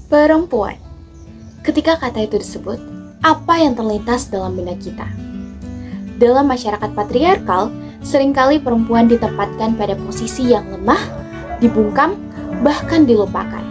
Perempuan. Ketika kata itu disebut, apa yang terlintas dalam benak kita? Dalam masyarakat patriarkal, seringkali perempuan ditempatkan pada posisi yang lemah, dibungkam, bahkan dilupakan.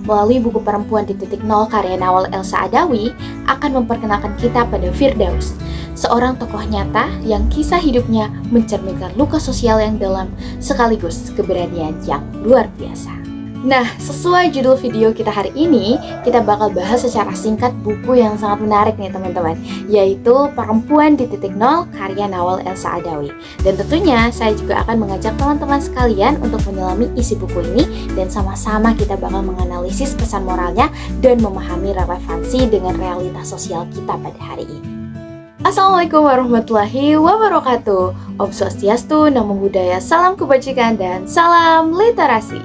Melalui buku Perempuan di Titik Nol karya Nawal Elsa Adawi akan memperkenalkan kita pada Firdaus, seorang tokoh nyata yang kisah hidupnya mencerminkan luka sosial yang dalam sekaligus keberanian yang luar biasa. Nah, sesuai judul video kita hari ini, kita bakal bahas secara singkat buku yang sangat menarik nih teman-teman, yaitu Perempuan di Titik Nol karya Nawal Elsa Adawi. Dan tentunya saya juga akan mengajak teman-teman sekalian untuk menyelami isi buku ini dan sama-sama kita bakal menganalisis pesan moralnya dan memahami relevansi dengan realitas sosial kita pada hari ini. Assalamualaikum warahmatullahi wabarakatuh. Om Swastiastu, Namo Buddhaya, salam kebajikan dan salam literasi.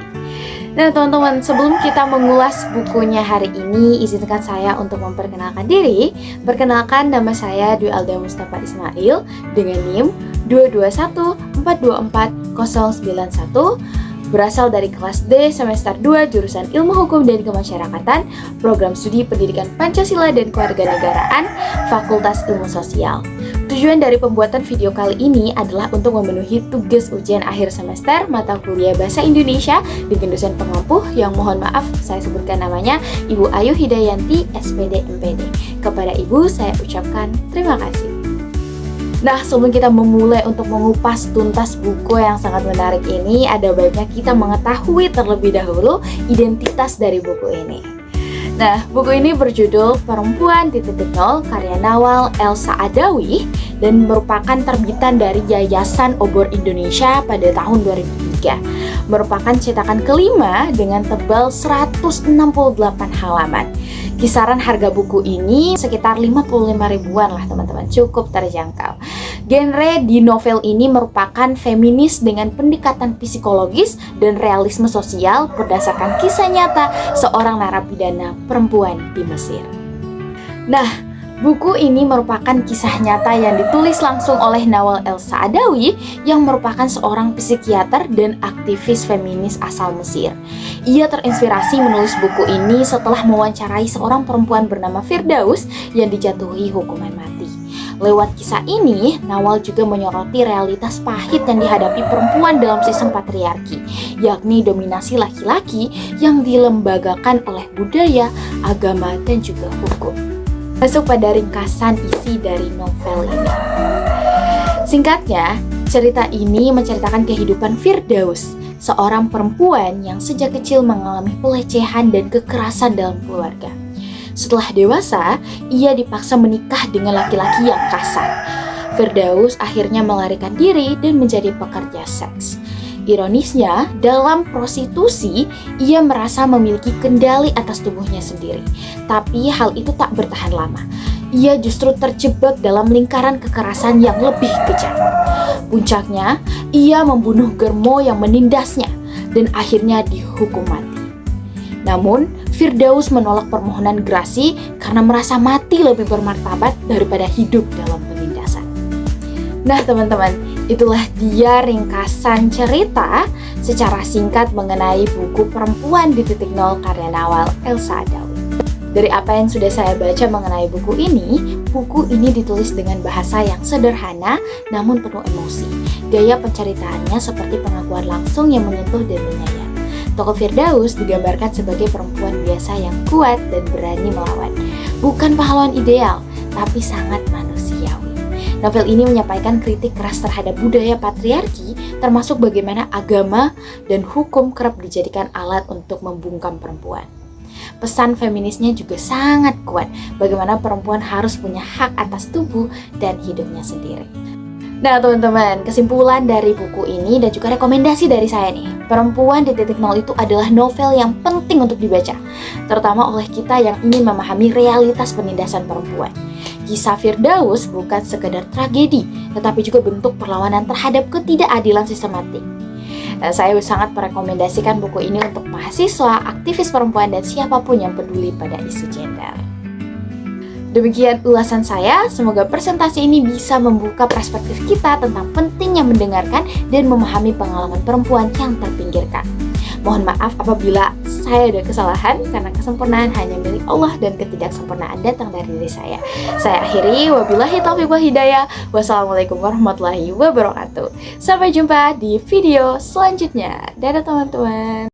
Nah teman-teman, sebelum kita mengulas bukunya hari ini, izinkan saya untuk memperkenalkan diri. Perkenalkan, nama saya Dwi Alda Mustafa Ismail dengan NIM 2214244091, berasal dari kelas D semester 2 jurusan Ilmu Hukum dan Kemasyarakatan, Program Studi Pendidikan Pancasila dan Kewarganegaraan, Fakultas Ilmu Sosial. Tujuan dari pembuatan video kali ini adalah untuk memenuhi tugas ujian akhir semester mata kuliah Bahasa Indonesia dengan dosen pengampuh yang mohon maaf saya sebutkan namanya Ibu Ayu Hidayanti, SPD MPD. Kepada Ibu saya ucapkan terima kasih. Nah, sebelum kita memulai untuk mengupas tuntas buku yang sangat menarik ini, ada baiknya kita mengetahui terlebih dahulu identitas dari buku ini. Nah, buku ini berjudul Perempuan di Titik Nol karya Nawal Elsa Adawi dan merupakan terbitan dari Yayasan Obor Indonesia pada tahun 2003. Merupakan cetakan kelima dengan tebal 168 halaman. Kisaran harga buku ini sekitar 55 ribuan lah teman-teman, cukup terjangkau. Genre di novel ini merupakan feminis dengan pendekatan psikologis dan realisme sosial berdasarkan kisah nyata seorang narapidana perempuan di Mesir. Nah, buku ini merupakan kisah nyata yang ditulis langsung oleh Nawal Elsa Adawi yang merupakan seorang psikiater dan aktivis feminis asal Mesir. Ia terinspirasi menulis buku ini setelah mewawancarai seorang perempuan bernama Firdaus yang dijatuhi hukuman mati. Lewat kisah ini, Nawal juga menyoroti realitas pahit yang dihadapi perempuan dalam sistem patriarki, yakni dominasi laki-laki yang dilembagakan oleh budaya, agama, dan juga hukum. Masuk pada ringkasan isi dari novel ini. Singkatnya, cerita ini menceritakan kehidupan Firdaus, seorang perempuan yang sejak kecil mengalami pelecehan dan kekerasan dalam keluarga. Setelah dewasa, ia dipaksa menikah dengan laki-laki yang kasar. Firdaus akhirnya melarikan diri dan menjadi pekerja seks. Ironisnya, dalam prostitusi, ia merasa memiliki kendali atas tubuhnya sendiri. Tapi hal itu tak bertahan lama. Ia justru terjebak dalam lingkaran kekerasan yang lebih kejam. Puncaknya, ia membunuh Germo yang menindasnya dan akhirnya dihukum mati. Namun, Firdaus menolak permohonan gerasi karena merasa mati lebih bermartabat daripada hidup dalam penindasan. Nah teman-teman, itulah dia ringkasan cerita secara singkat mengenai buku Perempuan di Titik Nol karya Nawal Elsa Adawi. Dari apa yang sudah saya baca mengenai buku ini ditulis dengan bahasa yang sederhana namun penuh emosi. Gaya penceritaannya seperti pengakuan langsung yang menyentuh dan menyayat. Tokoh Firdaus digambarkan sebagai perempuan biasa yang kuat dan berani melawan. Bukan pahlawan ideal, tapi sangat manusiawi. Novel ini menyampaikan kritik keras terhadap budaya patriarki, termasuk bagaimana agama dan hukum kerap dijadikan alat untuk membungkam perempuan. Pesan feminisnya juga sangat kuat, bagaimana perempuan harus punya hak atas tubuh dan hidupnya sendiri. Nah teman-teman, kesimpulan dari buku ini dan juga rekomendasi dari saya nih, Perempuan di Titik Nol itu adalah novel yang penting untuk dibaca, terutama oleh kita yang ingin memahami realitas penindasan perempuan. Kisah Firdaus bukan sekedar tragedi, tetapi juga bentuk perlawanan terhadap ketidakadilan sistematik. Saya sangat merekomendasikan buku ini untuk mahasiswa, aktivis perempuan, dan siapapun yang peduli pada isu gender. Demikian ulasan saya, semoga presentasi ini bisa membuka perspektif kita tentang pentingnya mendengarkan dan memahami pengalaman perempuan yang terpinggirkan. Mohon maaf apabila saya ada kesalahan, karena kesempurnaan hanya milik Allah dan ketidaksempurnaan datang dari diri saya. Saya akhiri, wabillahi taufiq wal hidayah. Wassalamualaikum warahmatullahi wabarakatuh. Sampai jumpa di video selanjutnya. Dadah teman-teman.